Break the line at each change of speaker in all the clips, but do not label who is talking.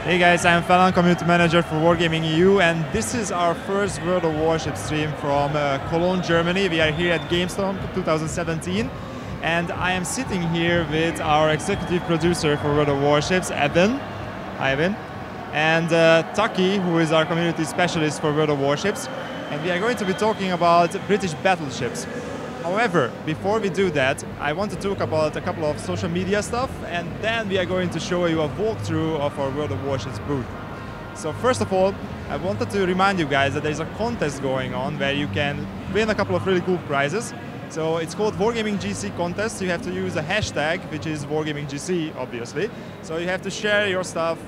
Hey guys, I'm Falan, Community Manager for Wargaming EU, and this is our first World of Warships stream from Cologne, Germany. We are here at Gamescom 2017, and I am sitting here with our executive producer for World of Warships, Evan. Hi Evan. And Taki, who is our community specialist for World of Warships, and we are going to be talking about British battleships. However, before we do that, I want to talk about a couple of social media stuff, and then we are going to show you a walkthrough of our World of Warships booth. So first of all, I wanted to remind you guys that there's a contest going on where you can win a couple of really cool prizes. So it's called Wargaming GC contest. You have to use a hashtag, which is Wargaming GC, obviously. So you have to share your stuff,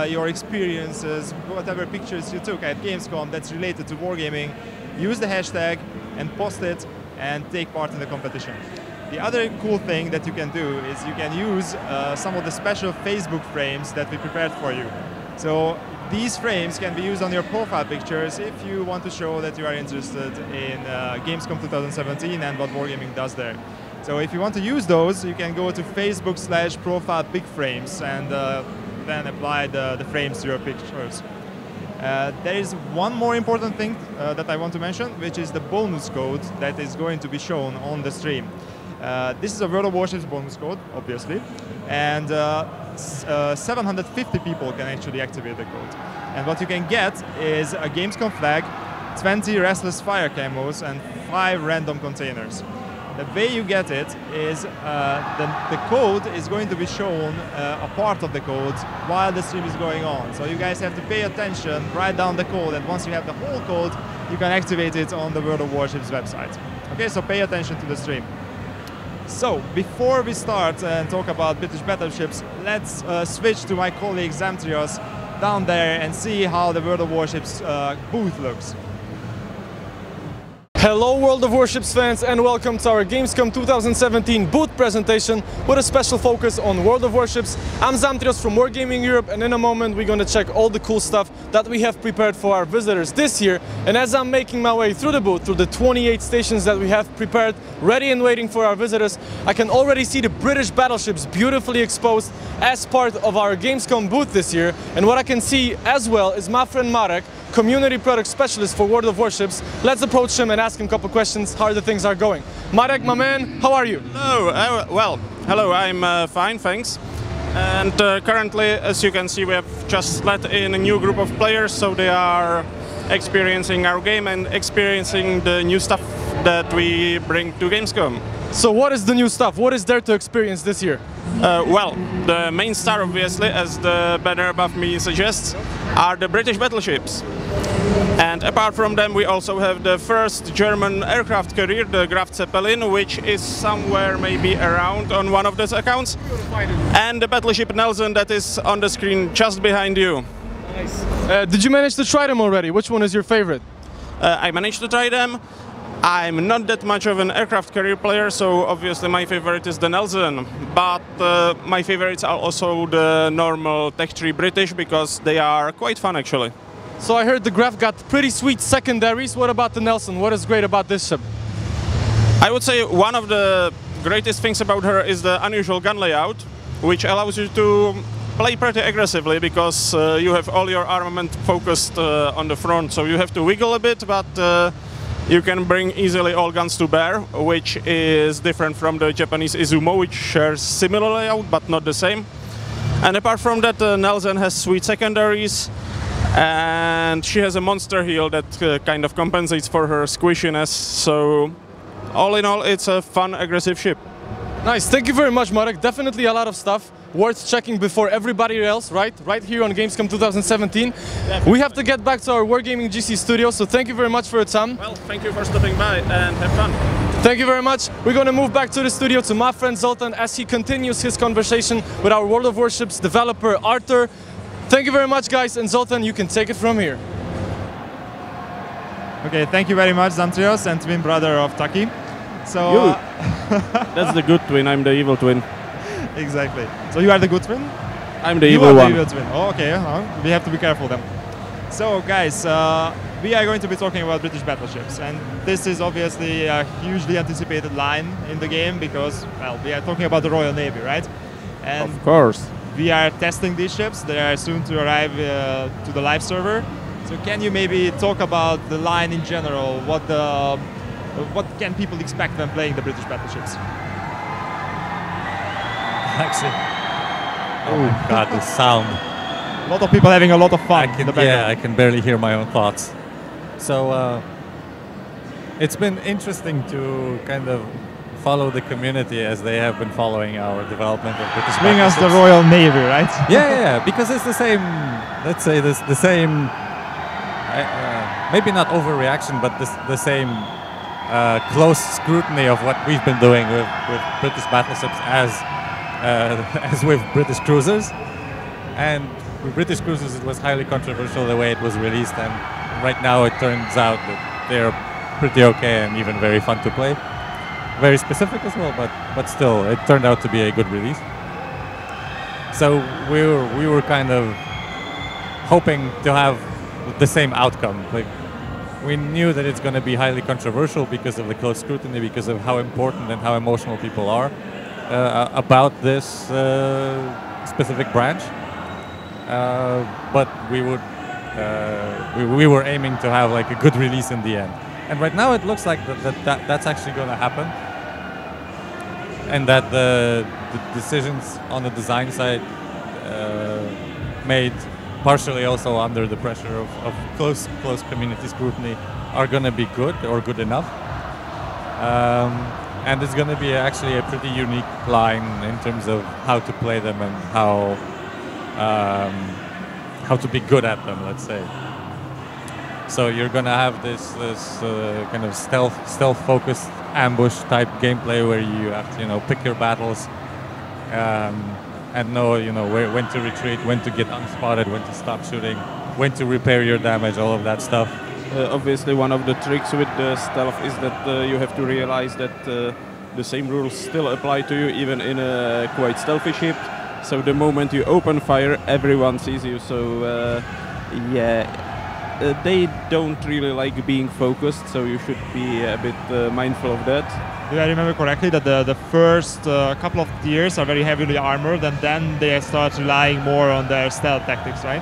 your experiences, whatever pictures you took at Gamescom that's related to Wargaming. Use the hashtag and post it and take part in the competition. The other cool thing that you can do is you can use some of the special Facebook frames that we prepared for you. So these frames can be used on your profile pictures if you want to show that you are interested in Gamescom 2017 and what Wargaming does there. So if you want to use those, you can go to Facebook/profile_bigframes and then apply the frames to your pictures. There is one more important thing that I want to mention, which is the bonus code that is going to be shown on the stream. This is a World of Warships bonus code, obviously, and 750 people can actually activate the code. And what you can get is a Gamescom flag, 20 Restless Fire camos, and 5 random containers. The way you get it is the code is going to be shown, a part of the code, while the stream is going on. So you guys have to pay attention, write down the code, and once you have the whole code, you can activate it on the World of Warships website. Okay, so pay attention to the stream. So, before we start and talk about British battleships, let's switch to my colleague Zamtrios down there and see how the World of Warships booth looks.
Hello World of Warships fans, and welcome to our Gamescom 2017 booth presentation with a special focus on World of Warships. I'm Zamtrios from Wargaming Europe, and in a moment we're going to check all the cool stuff that we have prepared for our visitors this year. And as I'm making my way through the booth, through the 28 stations that we have prepared, ready and waiting for our visitors, I can already see the British battleships beautifully exposed as part of our Gamescom booth this year. And what I can see as well is my friend Marek, Community Product Specialist for World of Warships. Let's approach him and ask him a couple questions how the things are going. Marek, my man, how are you?
Hello, well, hello, I'm fine, thanks. And currently, as you can see, we have just let in a new group of players, so they are experiencing our game and experiencing the new stuff that we bring to Gamescom.
So what is the new stuff? What is there to experience this year?
Well, the main star, obviously, as the banner above me suggests, are the British battleships. And apart from them, we also have the first German aircraft carrier, the Graf Zeppelin, which is somewhere maybe around on one of those accounts. And the battleship Nelson that is on the screen just behind you.
Nice. Did you manage to try them already? Which one is your favorite?
I managed to try them. I'm not that much of an aircraft carrier player, so obviously my favorite is the Nelson. But my favorites are also the normal Tech 3 British, because they are quite fun actually.
So I heard the Graf got pretty sweet secondaries. What about the Nelson? What is great about this ship?
I would say one of the greatest things about her is the unusual gun layout, which allows you to play pretty aggressively, because you have all your armament focused on the front, so you have to wiggle a bit, but you can bring easily all guns to bear, which is different from the Japanese Izumo, which shares similar layout but not the same. And apart from that, Nelson has sweet secondaries, and she has a monster heel that kind of compensates for her squishiness. So all in all, it's a fun, aggressive ship.
Nice, thank you very much, Marek. Definitely a lot of stuff worth checking before everybody else, right? Right here on Gamescom 2017. Definitely. We have to get back to our Wargaming GC studio, so thank you very much for your time.
Well, thank you for stopping by and have fun.
Thank you very much. We're going to move back to the studio to my friend Zoltan as he continues his conversation with our World of Warships developer Arthur. Thank you very much, guys, and Zoltan, you can take it from here.
Okay, thank you very much, Zamtrios, and twin brother of Taki. So
that's the good twin, I'm the evil twin.
Exactly. So you are the good twin?
I'm the evil one.
You are the evil twin. Oh, okay, we have to be careful then. So guys, we are going to be talking about British battleships, and this is obviously a hugely anticipated line in the game because, well, we are talking about the Royal Navy, right? And
of course.
we are testing these ships. They are soon to arrive to the live server. So can you maybe talk about the line in general? What can people expect when playing the British battleships?
Actually, oh my God, the sound.
A lot of people having a lot of fun in the background.
Yeah, I can barely hear my own thoughts. So it's been interesting to kind of follow the community as they have been following our development of British
Bring us the
battleships.
Royal Navy, right?
Yeah, because it's the same, let's say the same, maybe not overreaction, but the same close scrutiny of what we've been doing with British battleships as with British cruisers. And with British cruisers it was highly controversial the way it was released, and right now it turns out that they're pretty okay and even very fun to play. Very specific as well, but still, it turned out to be a good release. So we were kind of hoping to have the same outcome. Like, we knew that it's going to be highly controversial because of the close scrutiny, because of how important and how emotional people are about this specific branch. But we were aiming to have like a good release in the end. And right now it looks like that's actually going to happen, and that the decisions on the design side made partially also under the pressure of close community scrutiny are going to be good or good enough. And it's going to be actually a pretty unique line in terms of how to play them and how to be good at them, let's say. So you're gonna have this kind of stealth-focused ambush-type gameplay where you have to, pick your battles and know, when to retreat, when to get unspotted, when to stop shooting, when to repair your damage, all of that stuff.
Obviously, one of the tricks with the stealth is that you have to realize that the same rules still apply to you even in a quite stealthy ship. So the moment you open fire, everyone sees you. So they don't really like being focused, so you should be a bit mindful of that.
Do I remember correctly that the first couple of tiers are very heavily armored, and then they start relying more on their stealth tactics, right?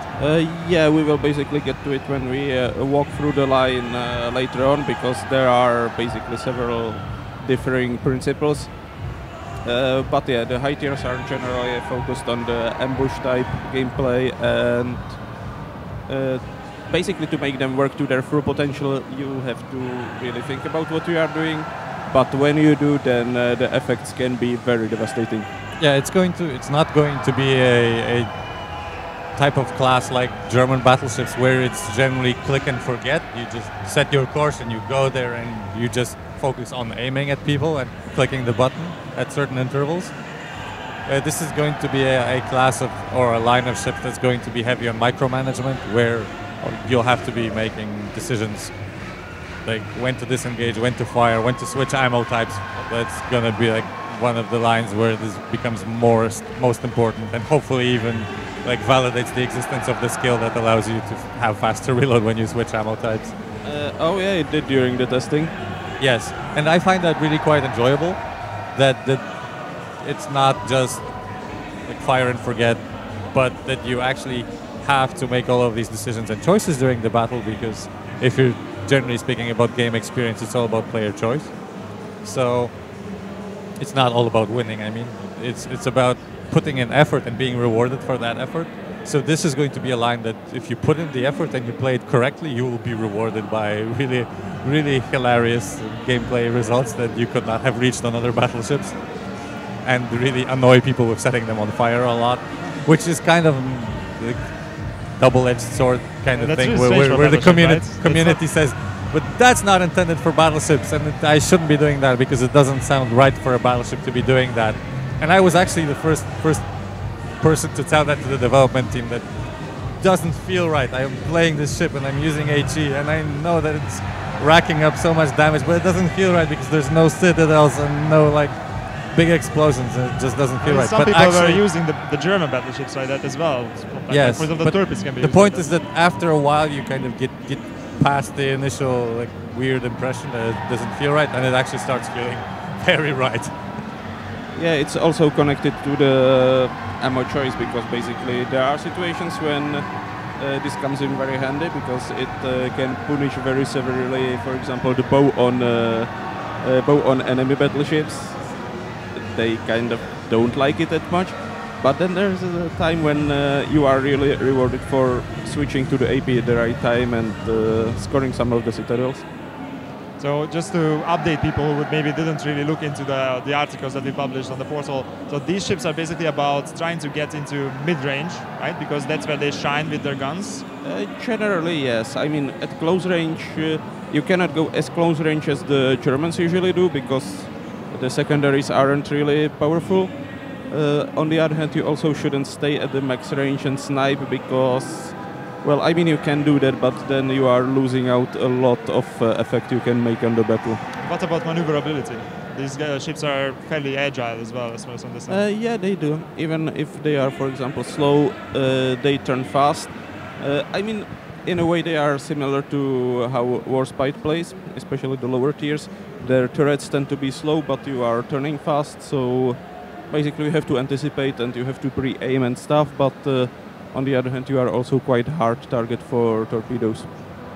Yeah, we will basically get to it when we walk through the line later on, because there are basically several differing principles. But yeah, the high tiers are generally focused on the ambush type gameplay, and basically to make them work to their full potential you have to really think about what you are doing, but when you do, then the effects can be very devastating.
Yeah, it's not going to be a type of class like German battleships where it's generally click and forget. You just set your course and you go there and you just focus on aiming at people and clicking the button at certain intervals. This is going to be a class of, or a line of ships that's going to be heavy on micromanagement, where you'll have to be making decisions like when to disengage, when to fire, when to switch ammo types. That's going to be like one of the lines where this becomes most important, and hopefully even like validates the existence of the skill that allows you to have faster reload when you switch ammo types.
Oh yeah, it did during the testing.
Yes, and I find that really quite enjoyable, that it's not just like fire and forget, but that you actually have to make all of these decisions and choices during the battle, because if you're generally speaking about game experience, it's all about player choice. So it's not all about winning. I mean, it's about putting in effort and being rewarded for that effort. So this is going to be a line that if you put in the effort and you play it correctly, you will be rewarded by really, really hilarious gameplay results that you could not have reached on other battleships, and really annoy people with setting them on fire a lot, which is kind of like double-edged sword kind of thing, where the community says, but that's not intended for battleships, and I shouldn't be doing that because it doesn't sound right for a battleship to be doing that. And I was actually the first person to tell that to the development team, that doesn't feel right. I am playing this ship and I'm using HE, and I know that it's racking up so much damage, but it doesn't feel right because there's no citadels and no like big explosions, and it just doesn't feel right.
Some
but
people
actually,
are using the German battleships like that as well. Like,
yes,
for example,
but
the Turpis can be
the
used
point
like
is that after a while you kind of get past the initial like weird impression that it doesn't feel right, and it actually starts feeling very right.
Yeah, it's also connected to the ammo choice, because basically there are situations when this comes in very handy, because it can punish very severely, for example, the bow on enemy battleships. They kind of don't like it that much. But then there's a time when you are really rewarded for switching to the AP at the right time and scoring some of the citadels.
So just to update people who maybe didn't really look into the articles that we published on the portal, so these ships are basically about trying to get into mid-range, right? Because that's where they shine with their guns.
Generally, yes. I mean, at close range, you cannot go as close range as the Germans usually do, because the secondaries aren't really powerful. On the other hand, you also shouldn't stay at the max range and snipe, because, well, I mean, you can do that, but then you are losing out a lot of effect you can make on the battle.
What about maneuverability? These ships are fairly agile as well, as far as I understand.
Yeah, they do. Even if they are, for example, slow, they turn fast. I mean, in a way, they are similar to how Warspite plays, especially the lower tiers. Their turrets tend to be slow, but you are turning fast, so basically you have to anticipate and you have to pre-aim and stuff, but on the other hand you are also quite hard target for torpedoes.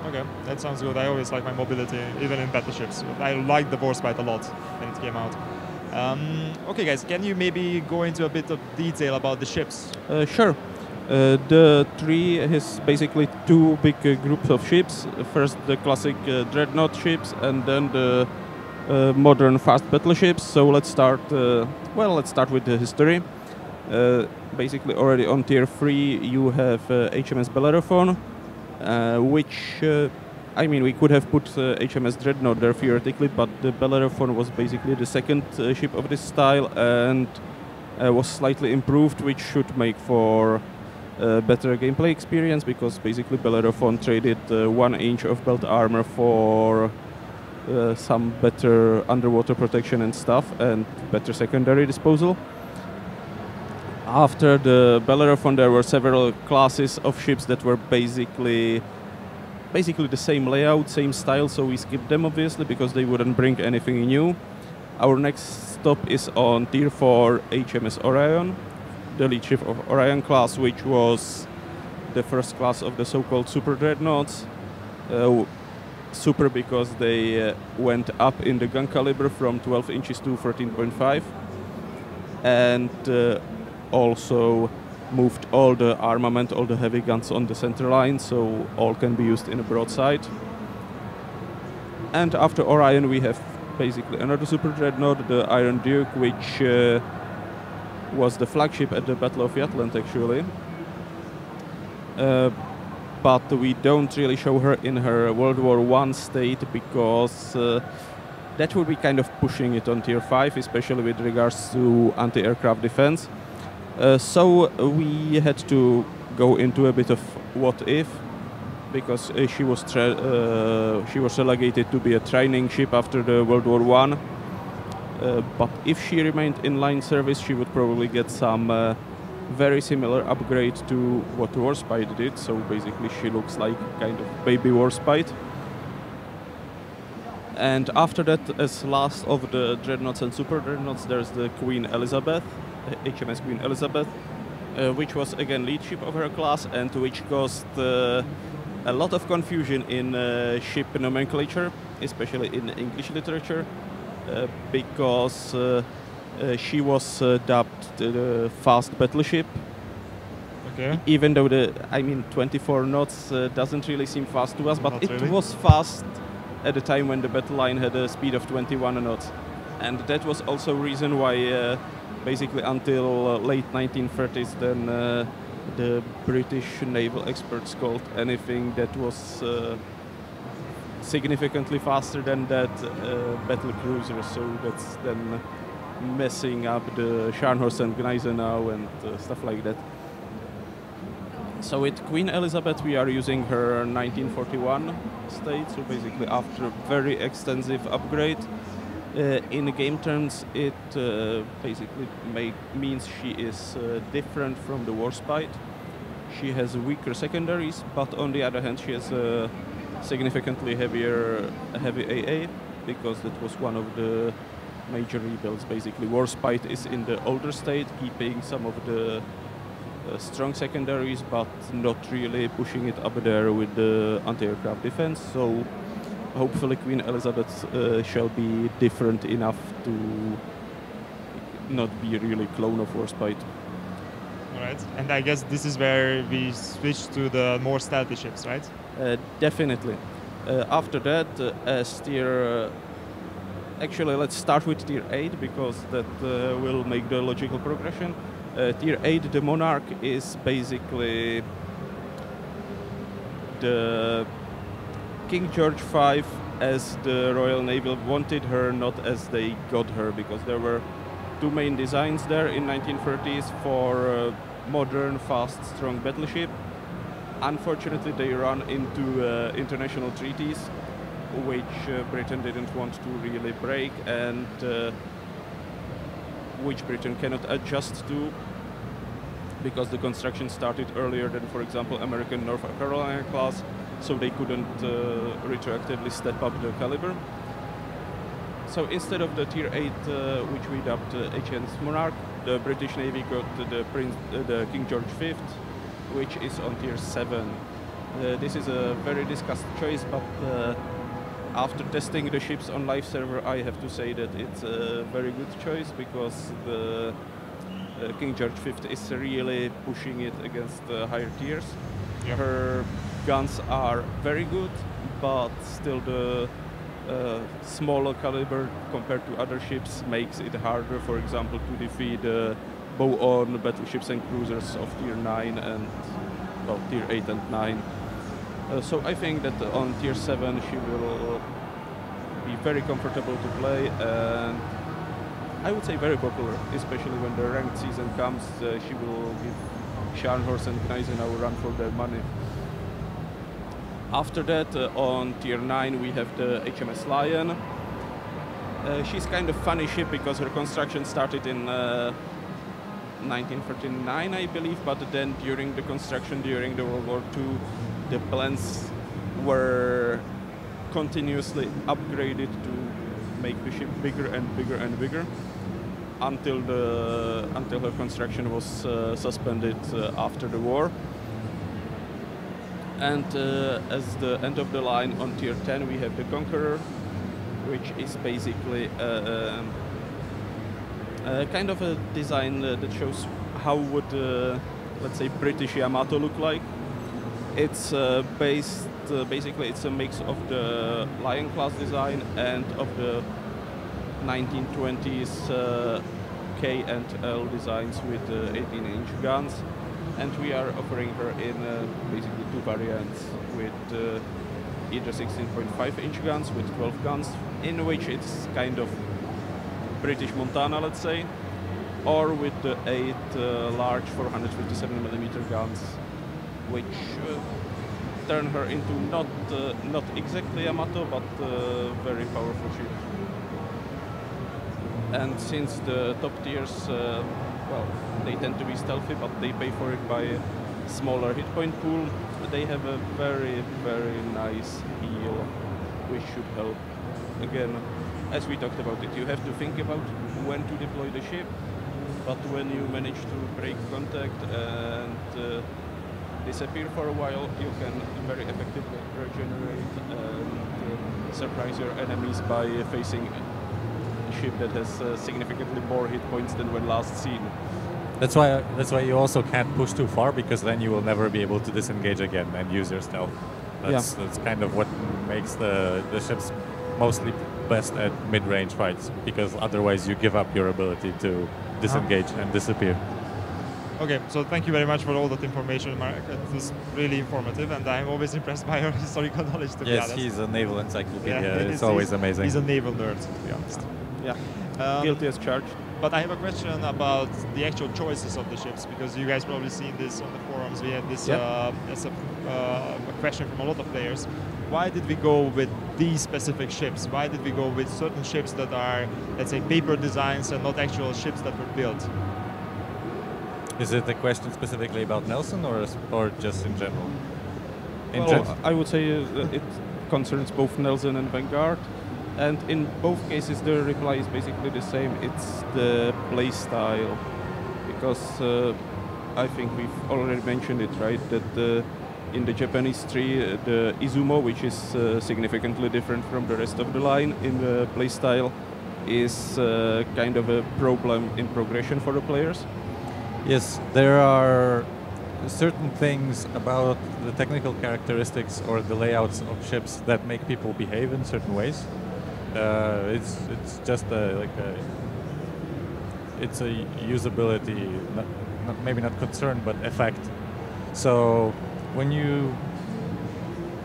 Okay, that sounds good. I always like my mobility, even in battleships. I liked the Warspite a lot when it came out. Okay guys, can you maybe go into a bit of detail about the ships?
Sure. The tree has basically two big groups of ships. First the classic dreadnought ships, and then the modern fast battleships. So let's start with the history. Basically already on tier 3 you have HMS Bellerophon, which I mean, we could have put HMS Dreadnought there theoretically, but the Bellerophon was basically the second ship of this style and was slightly improved, which should make for better gameplay experience, because basically Bellerophon traded 1 inch of belt armor for some better underwater protection and stuff, and better secondary disposal. After the Bellerophon, there were several classes of ships that were basically the same layout, same style, so we skipped them obviously because they wouldn't bring anything new. Our next stop is on tier 4 HMS Orion, the lead ship of Orion class, which was the first class of the so-called super dreadnoughts. Super because they went up in the gun caliber from 12 inches to 13.5, and also moved all the armament, all the heavy guns on the center line, so all can be used in a broadside. And after Orion we have basically another super dreadnought, the Iron Duke, which was the flagship at the Battle of Jutland actually. But we don't really show her in her World War I state, because that would be kind of pushing it on tier 5, especially with regards to anti-aircraft defense. So we had to go into a bit of what if, because she was relegated to be a training ship after the World War I. But if she remained in line service, she would probably get some very similar upgrade to what Warspite did, so basically she looks like kind of baby Warspite. And after that, as last of the dreadnoughts and super dreadnoughts, there's the Queen Elizabeth, HMS Queen Elizabeth, which was again lead ship of her class, and which caused a lot of confusion in ship nomenclature, especially in English literature, because she was dubbed the fast battleship.
Okay.
Even though 24 knots doesn't really seem fast to us, but
Not
it
really.
was fast at the time when the battle line had a speed of 21 knots. And that was also a reason why basically until late 1930s then the British naval experts called anything that was significantly faster than that battle cruiser, so that's then messing up the Scharnhorst and Gneisenau and stuff like that. So with Queen Elizabeth we are using her 1941 state, so basically after a very extensive upgrade. In game terms it basically means she is different from the Warspite. She has weaker secondaries, but on the other hand she has a significantly heavy AA, because that was one of the major rebuilds. Basically, Warspite is in the older state, keeping some of the strong secondaries, but not really pushing it up there with the anti-aircraft defense. So hopefully Queen Elizabeth shall be different enough to not be really clone of Warspite.
All right, and I guess this is where we switch to the more stealthy ships, right?
Definitely. After that, as tier... actually, let's start with tier 8, because that will make the logical progression. Tier 8, the Monarch, is basically the King George V as the Royal Navy wanted her, not as they got her, because there were two main designs there in 1930s for modern, fast, strong battleship. Unfortunately, they run into international treaties, which Britain didn't want to really break, and which Britain cannot adjust to, because the construction started earlier than, for example, American North Carolina class, so they couldn't retroactively step up the caliber. So instead of the Tier 8, which we dubbed HMS Monarch, the British Navy got the King George V, which is on Tier 7. This is a very discussed choice, but after testing the ships on live server, I have to say that it's a very good choice, because the King George V is really pushing it against the higher tiers.
Yep.
Her guns are very good, but still the smaller caliber compared to other ships makes it harder, for example, to defeat bow-on battleships and cruisers of Tier 9 and, well, Tier 8 and 9. So I think that on Tier 7 she will be very comfortable to play, and I would say very popular, especially when the ranked season comes. She will give Scharnhorst and Gneisenau a run for their money. After that, on Tier 9 we have the HMS Lion. She's kind of funny ship, because her construction started in 1939, I believe, but then during the construction during the World War II, the plans were continuously upgraded to make the ship bigger and bigger and bigger, until her construction was suspended after the war. And as the end of the line on Tier 10, we have the Conqueror, which is basically kind of a design that shows how would, let's say, British Yamato look like. It's basically it's a mix of the Lion class design and of the 1920s K and L designs with 18-inch guns. And we are offering her in basically two variants, with either 16.5-inch guns with 12 guns, in which it's kind of British Montana, let's say, or with the 8 large 457mm guns, which turn her into not exactly Yamato, but a very powerful ship. And since the top tiers, well, they tend to be stealthy, but they pay for it by a smaller hit point pool, they have a very, very nice heal, which should help. Again, as we talked about it, you have to think about when to deploy the ship, but when you manage to break contact and disappear for a while, you can very effectively regenerate and surprise your enemies by facing a ship that has significantly more hit points than when last seen.
That's why you also can't push too far, because then you will never be able to disengage again and use your stealth. That's kind of what makes the ships mostly best at mid-range fights, because otherwise you give up your ability to disengage and disappear.
Okay, so thank you very much for all that information, Mark. It was really informative, and I'm always impressed by your historical knowledge, to be honest.
Yes, he's a naval encyclopedia.
Yeah,
it's always amazing.
He's a naval nerd, to be honest.
Yeah, guilty as charged.
But I have a question about the actual choices of the ships, because you guys probably seen this on the forums. We had this as a question from a lot of players. Why did we go with these specific ships? Why did we go with certain ships that are, let's say, paper designs and not actual ships that were built?
Is it a question specifically about Nelson, or just in general?
I would say it concerns both Nelson and Vanguard.
And in both cases, the reply is basically the same. It's the play style, because I think we've already mentioned it, right? That in the Japanese tree, the Izumo, which is significantly different from the rest of the line in the play style, is kind of a problem in progression for the players.
Yes, there are certain things about the technical characteristics or the layouts of ships that make people behave in certain ways. It's just it's a usability, maybe not concern, but effect. So when you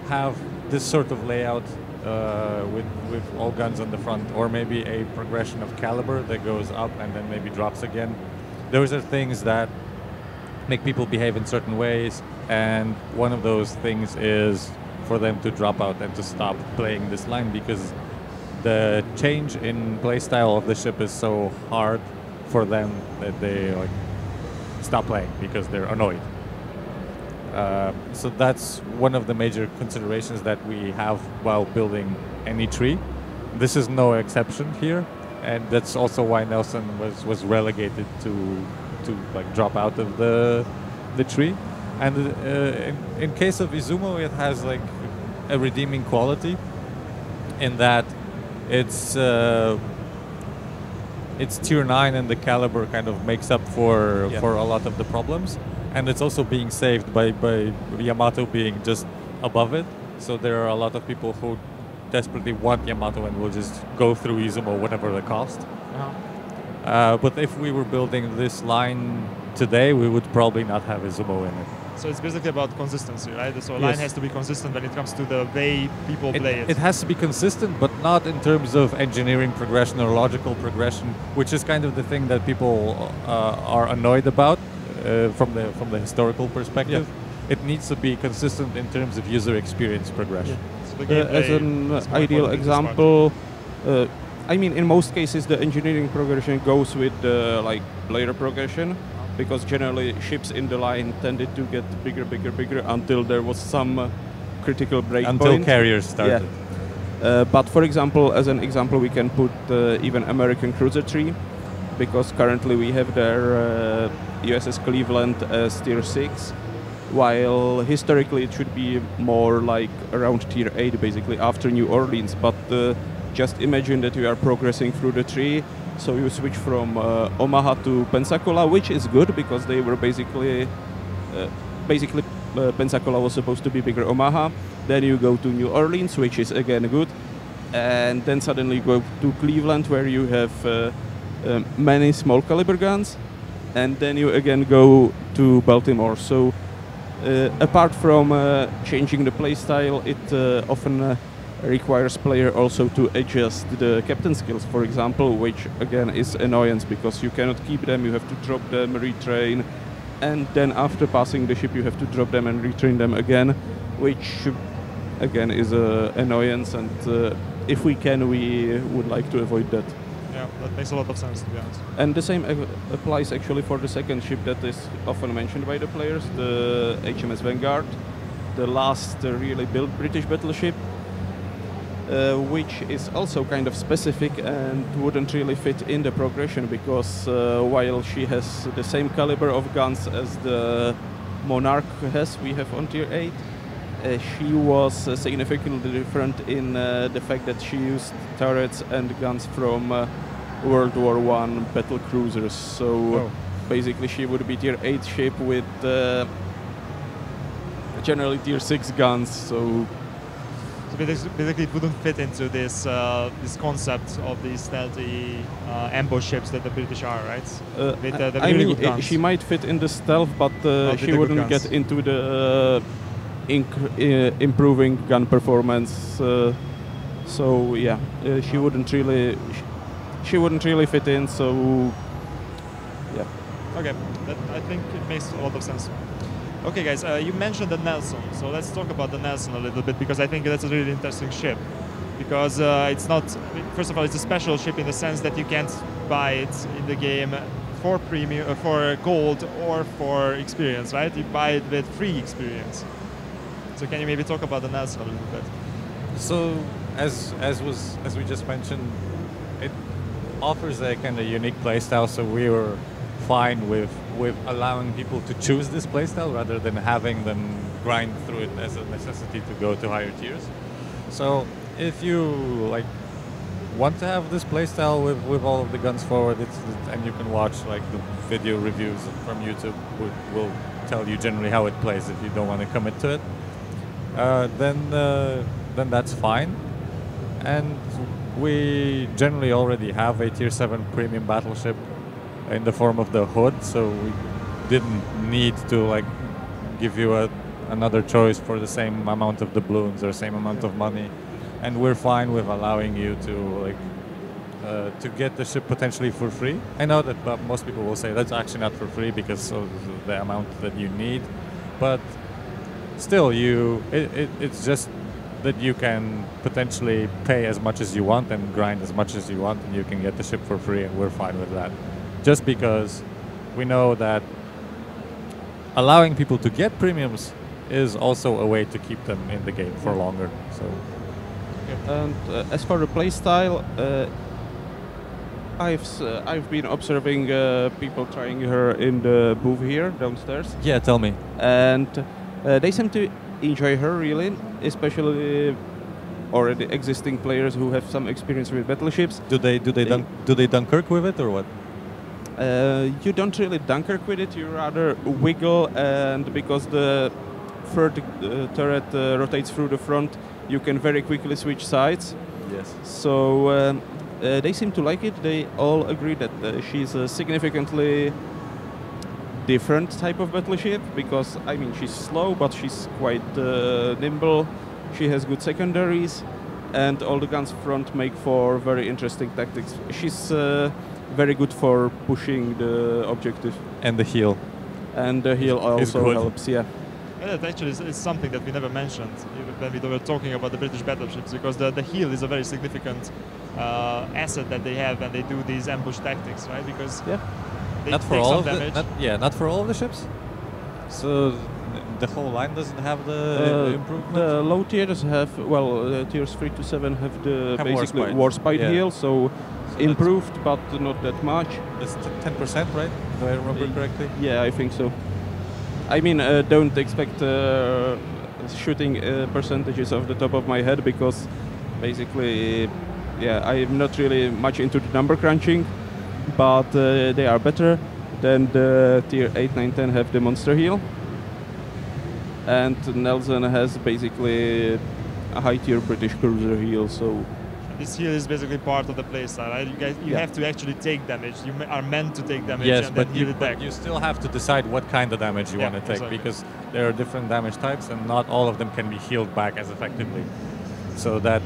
have this sort of layout with all guns on the front, or maybe a progression of caliber that goes up and then maybe drops again, those are things that make people behave in certain ways, and one of those things is for them to drop out and to stop playing this line, because the change in playstyle of the ship is so hard for them that they stop playing because they're annoyed. So that's one of the major considerations that we have while building any tree. This is no exception here, and that's also why Nelson was relegated to drop out of the tree. And in case of Izumo, it has a redeeming quality in that it's tier 9, and the caliber kind of makes up for a lot of the problems, and it's also being saved by Yamato being just above it. So there are a lot of people who desperately want Yamato and will just go through Izumo whatever the cost. But if we were building this line today, we would probably not have Izumo in it.
So it's basically about consistency, right? So a line has to be consistent when it comes to the way people play it.
It has to be consistent, but not in terms of engineering progression or logical progression, which is kind of the thing that people are annoyed about from the historical perspective. It needs to be consistent in terms of user experience progression.
So
as an ideal example, I mean, in most cases, the engineering progression goes with the player progression, because generally ships in the line tended to get bigger until there was some critical break
until
point.
Carriers started.
But for example, as an example, we can put even American cruiser tree, because currently we have their USS Cleveland as tier 6, while historically it should be more around tier 8, basically after New Orleans. But just imagine that you are progressing through the tree, so you switch from Omaha to Pensacola, which is good because they were basically Pensacola was supposed to be bigger Omaha. Then you go to New Orleans, which is again good, and then suddenly you go to Cleveland, where you have many small caliber guns, and then you again go to Baltimore. So apart from changing the play style, it often requires player also to adjust the captain skills, for example, which again is annoyance because you cannot keep them, you have to drop them, retrain, and then after passing the ship you have to drop them and retrain them again, which again is an annoyance, and if we can, we would like to avoid that.
Yeah, that makes a lot of sense, to be honest.
And the same applies actually for the second ship that is often mentioned by the players, the HMS Vanguard, the last really built British battleship, which is also kind of specific and wouldn't really fit in the progression, because while she has the same caliber of guns as the Monarch we have on tier 8, she was significantly different in the fact that she used turrets and guns from World War I battle cruisers. So basically she would be tier 8 ship with generally tier 6 guns. So
basically it wouldn't fit into this this concept of these stealthy ambush ships that the British are, right? With the
I
really
mean,
good guns.
she might fit in the stealth, but she wouldn't get into the improving gun performance. So yeah, she wouldn't really fit in. So yeah.
Okay, I think it makes a lot of sense. Okay, guys, you mentioned the Nelson, so let's talk about the Nelson a little bit, because I think that's a really interesting ship. Because it's not, first of all, it's a special ship in the sense that you can't buy it in the game for premium, for gold or for experience, right? You buy it with free experience. So can you maybe talk about the Nelson a little bit?
So as we just mentioned, it offers a kind of unique playstyle. So we were fine with allowing people to choose this playstyle rather than having them grind through it as a necessity to go to higher tiers. So if you like want to have this playstyle with all of the guns forward, and you can watch like the video reviews from YouTube, will tell you generally how it plays if you don't want to commit to it. Then that's fine. And we generally already have a tier 7 premium battleship in the form of the Hood, so we didn't need to like give you another choice for the same amount of doubloons or same amount of money. And we're fine with allowing you to like to get the ship potentially for free. I know that most people will say that's actually not for free because of the amount that you need, but still, it's just that you can potentially pay as much as you want and grind as much as you want, and you can get the ship for free, and we're fine with that. Just because we know that allowing people to get premiums is also a way to keep them in the game for longer. So.
And as for the playstyle, I've been observing people trying her in the booth here downstairs.
Yeah, tell me.
And they seem to enjoy her really, especially already existing players who have some experience with battleships.
Do they Dunkirk with it or what?
You don't really Dunkirk with it. You rather wiggle, and because the third turret rotates through the front, you can very quickly switch sides.
Yes.
So they seem to like it. They all agree that she's a significantly different type of battleship because, I mean, she's slow, but she's quite nimble. She has good secondaries, and all the guns front make for very interesting tactics. She's very good for pushing the objective.
And the heel.
And the heel also helps, yeah.
Yeah, that actually is something that we never mentioned when we were talking about the British battleships, because the heel is a very significant asset that they have when they do these ambush tactics, right? Because they
not for
take
all
some
of
damage.
not for all of the ships. So the whole line doesn't have the improvement.
The low tiers have tiers 3 to 7 have the basically warspite heel, so improved, but not that much.
It's 10%, right? If I remember correctly.
Yeah, I think so. I mean, don't expect shooting percentages off the top of my head because basically, I'm not really much into the number crunching, but they are better than the tier 8, 9, 10 have the monster heel. And Nelson has basically a high tier British cruiser heel, so
this heel is basically part of the playstyle, right? You have to actually take damage. You are meant to take damage and then heal it back.
But you still have to decide what kind of damage you want to take, because there are different damage types and not all of them can be healed back as effectively. So that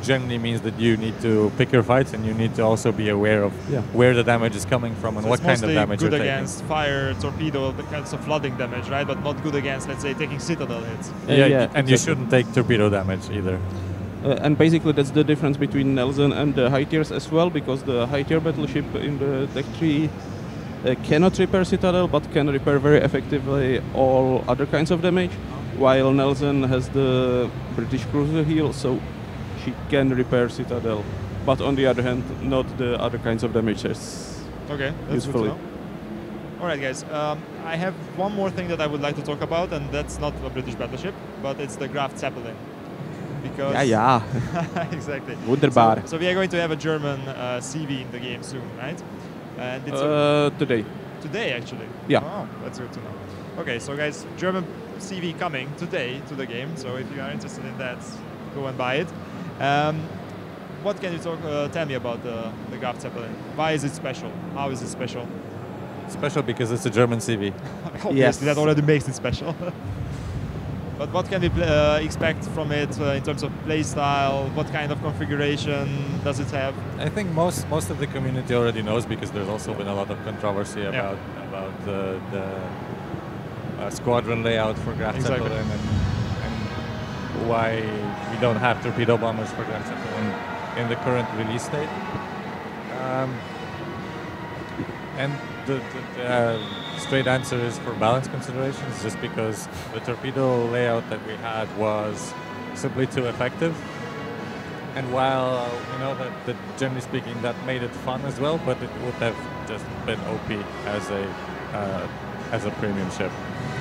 generally means that you need to pick your fights, and you need to also be aware of where the damage is coming from and what kind of damage you're taking.
Good against fire, torpedo, the kinds of flooding damage, right? But not good against, let's say, taking citadel hits.
And you shouldn't take torpedo damage either.
And basically that's the difference between Nelson and the high tiers as well, because the high tier battleship in the Tech 3 cannot repair citadel, but can repair very effectively all other kinds of damage, while Nelson has the British cruiser heel, so she can repair citadel, but on the other hand, not the other kinds of damage as
okay, that's good to know. All right, guys, I have one more thing that I would like to talk about, and that's not a British battleship, but it's the Graf Zeppelin. Because exactly.
Wunderbar.
So we are going to have a German CV in the game soon, right? And it's
today.
Today, actually.
Yeah.
Oh, that's good to know. Okay, so guys, German CV coming today to the game. So if you are interested in that, go and buy it. What can you tell me about the Graf Zeppelin? Why is it special? How is it special?
Special because it's a German CV.
Obviously, that already makes it special. But what can we expect from it in terms of play style? What kind of configuration does it have?
I think most of the community already knows, because there's also been a lot of controversy about the squadron layout for Graf Zeppelin and why we don't have torpedo bombers for Graf Zeppelin in the current release state. And the straight answer is for balance considerations, just because the torpedo layout that we had was simply too effective. And while you know that generally speaking that made it fun as well, but it would have just been OP as a premium ship.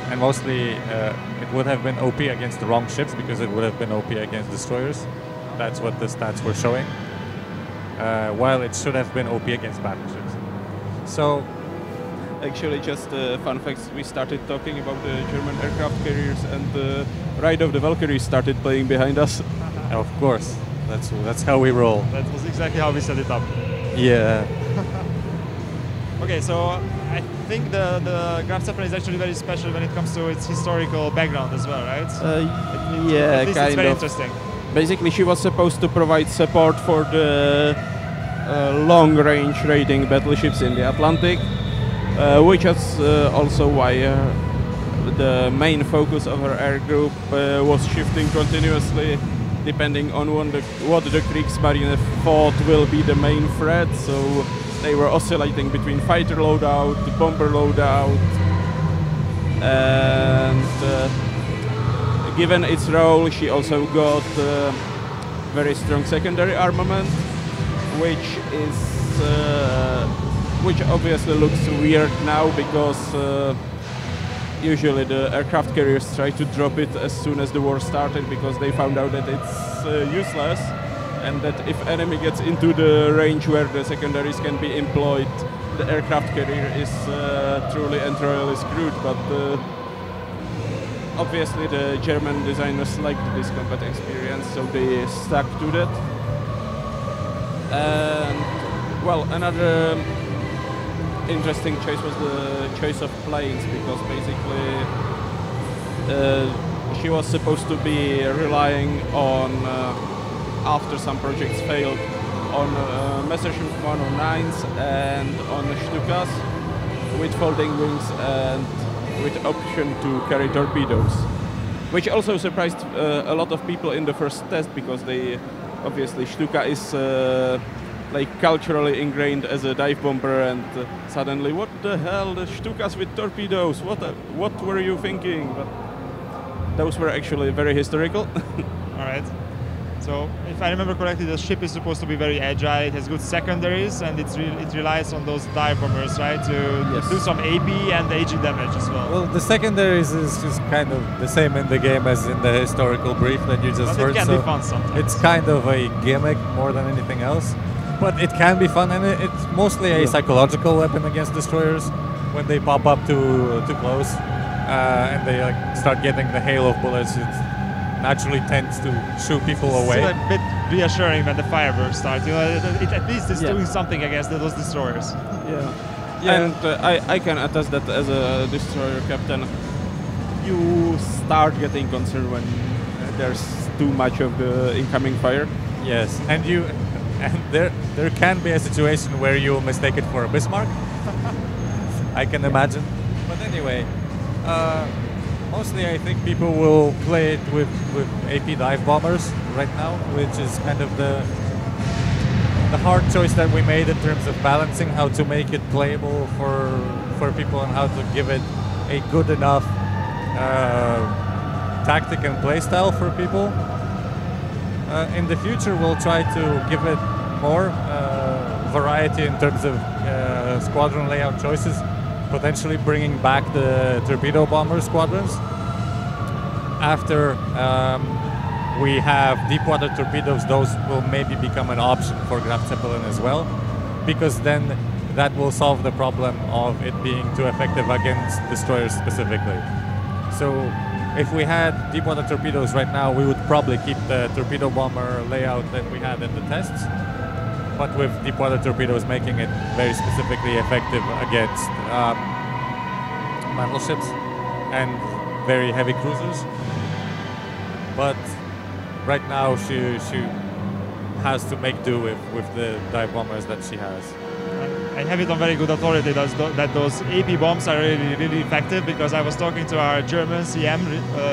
And mostly it would have been OP against the wrong ships because it would have been OP against destroyers. That's what the stats were showing. While it should have been OP against battleships. So
Actually, just fun facts, we started talking about the German aircraft carriers and the Ride of the Valkyries started playing behind us.
of course, that's how we roll.
That was exactly how we set it up.
Yeah.
Okay, so I think the Graf Zeppelin is actually very special when it comes to its historical background as well, right?
Yeah,
At least
kind
it's very
of.
interesting.
Basically, she was supposed to provide support for the long-range raiding battleships in the Atlantic, which is also why the main focus of her air group was shifting continuously, depending on what the Kriegsmarine thought will be the main threat. So they were oscillating between fighter loadout, bomber loadout, and given its role, she also got very strong secondary armament, which obviously looks weird now because usually the aircraft carriers try to drop it as soon as the war started because they found out that it's useless, and that if enemy gets into the range where the secondaries can be employed, the aircraft carrier is truly and royally screwed. But obviously the German designers liked this combat experience, so they stuck to that. And well, another interesting choice was the choice of planes, because basically she was supposed to be relying on, after some projects failed, on Messerschmitt 109s and on Stukas with folding wings and with option to carry torpedoes, which also surprised a lot of people in the first test, because they obviously Stuka is like culturally ingrained as a dive bomber, and suddenly, what the hell, the Stukas with torpedoes? What were you thinking? But those were actually very historical.
All right. So, if I remember correctly, the ship is supposed to be very agile. It has good secondaries, and it relies on those dive bombers, right, to do some AP and AG damage as well.
Well, the secondaries is just kind of the same in the game as in the historical brief that you just heard.
It can be fun sometimes.
It's kind of a gimmick more than anything else, but it can be fun, and it's mostly a psychological weapon against destroyers when they pop up too close, and they like start getting the hail of bullets. It naturally tends to shoot people away.
It's a bit reassuring when the fireworks start. You know, it at least is doing something against those destroyers.
And I can attest that as a destroyer captain, you start getting concerned when there's too much of the incoming fire.
Yes, and there can be a situation where you mistake it for a Bismarck. I can imagine. But anyway, mostly I think people will play it with AP dive bombers right now, which is kind of the hard choice that we made in terms of balancing how to make it playable for people and how to give it a good enough tactic and play style for people. In the future, we'll try to give it more variety in terms of squadron layout choices, potentially bringing back the torpedo bomber squadrons. After we have deep water torpedoes, those will maybe become an option for Graf Zeppelin as well, because then that will solve the problem of it being too effective against destroyers specifically. So if we had deep water torpedoes right now, we would probably keep the torpedo bomber layout that we had in the tests, but with deep water torpedoes making it very specifically effective against battleships and very heavy cruisers. But right now she has to make do with the dive bombers that she has.
I have it on very good authority that those AP bombs are really effective, because I was talking to our German CM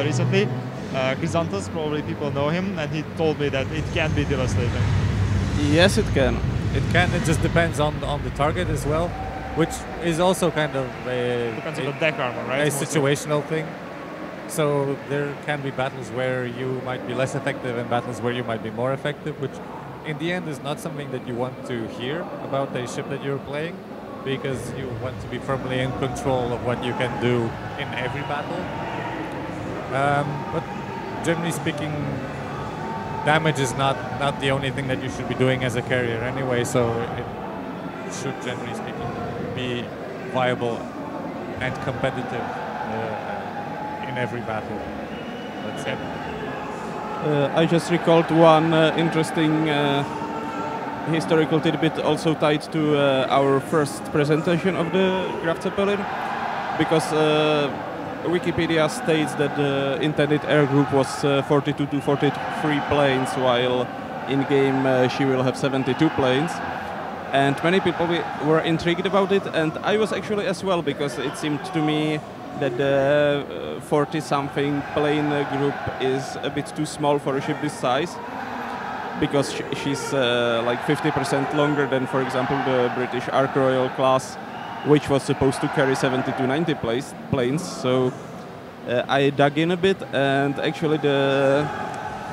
recently, Chrysanthus, probably people know him, and he told me that it can be devastating.
Yes, it can.
It can. It just depends on the target as well, which is also kind of
Depends on the deck armor, right?
A situational thing. So there can be battles where you might be less effective and battles where you might be more effective, which in the end is not something that you want to hear about a ship that you're playing, because you want to be firmly in control of what you can do in every battle. But generally speaking, damage is not the only thing that you should be doing as a carrier anyway, so it should, generally speaking, be viable and competitive in every battle, let's say.
I just recalled one interesting historical tidbit also tied to our first presentation of the Graf Zeppelin, because Wikipedia states that the intended air group was 42 to 43 planes, while in-game she will have 72 planes. And many people were intrigued about it, and I was actually as well, because it seemed to me that the 40-something plane group is a bit too small for a ship this size, because she's like 50% longer than, for example, the British Ark Royal class, which was supposed to carry 70 to 90 planes. So I dug in a bit, and actually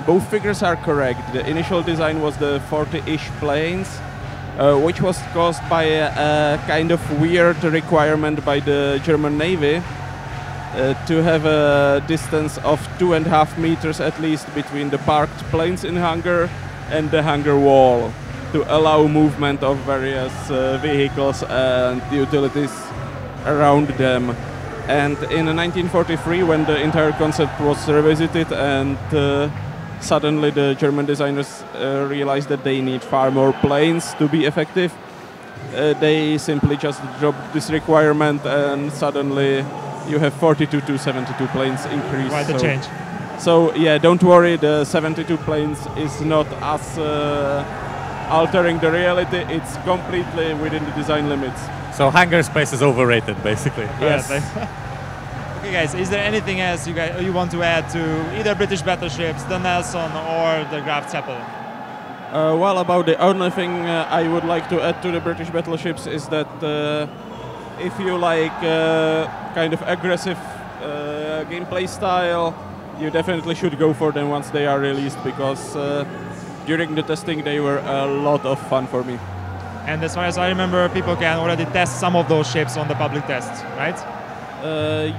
both figures are correct. The initial design was the 40-ish planes, which was caused by a kind of weird requirement by the German Navy to have a distance of 2.5 meters at least between the parked planes in hangar and the hangar wall, to allow movement of various vehicles and utilities around them. And in 1943, when the entire concept was revisited and suddenly the German designers realized that they need far more planes to be effective, they simply just dropped this requirement, and suddenly you have 42 to 72 planes increase.
Quite the change.
So yeah, don't worry, the 72 planes is not us altering the reality, it's completely within the design limits.
So hangar space is overrated, basically.
Yes.
Okay, guys, is there anything else you want to add to either British battleships, the Nelson, or the Graf Zeppelin?
Well, about the only thing I would like to add to the British battleships is that if you like kind of aggressive gameplay style, you definitely should go for them once they are released, because during the testing they were a lot of fun for me.
And as far as I remember, people can already test some of those ships on the public tests, right?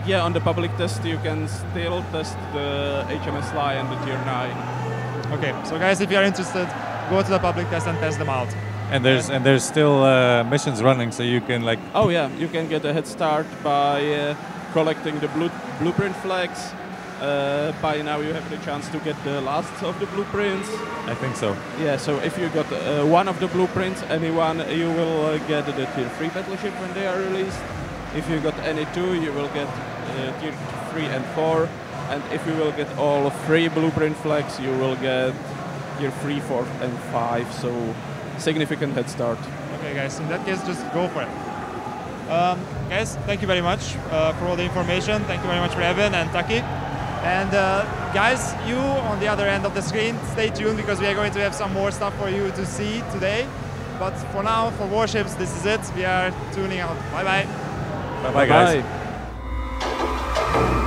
Yeah, on the public test you can still test the HMS Lie and the Tier 9.
Okay, so guys, if you are interested, go to the public test and test them out.
And there's still missions running, so you can like.
Oh yeah, you can get a head start by collecting the blueprint flags. By now you have the chance to get the last of the blueprints.
I think so.
Yeah, so if you got one of the blueprints, anyone, you will get the Tier 3 battleship when they are released. If you got any two, you will get Tier 3 and 4. And if you will get all 3 blueprint flags, you will get Tier 3, 4 and 5. So significant head start.
Okay guys, in that case, just go for it. Guys, thank you very much for all the information. Thank you very much for Evan and Taki. And guys, you on the other end of the screen, stay tuned, because we are going to have some more stuff for you to see today. But for now, for Warships, this is it. We are tuning out. Bye-bye.
Bye-bye, guys.
Bye.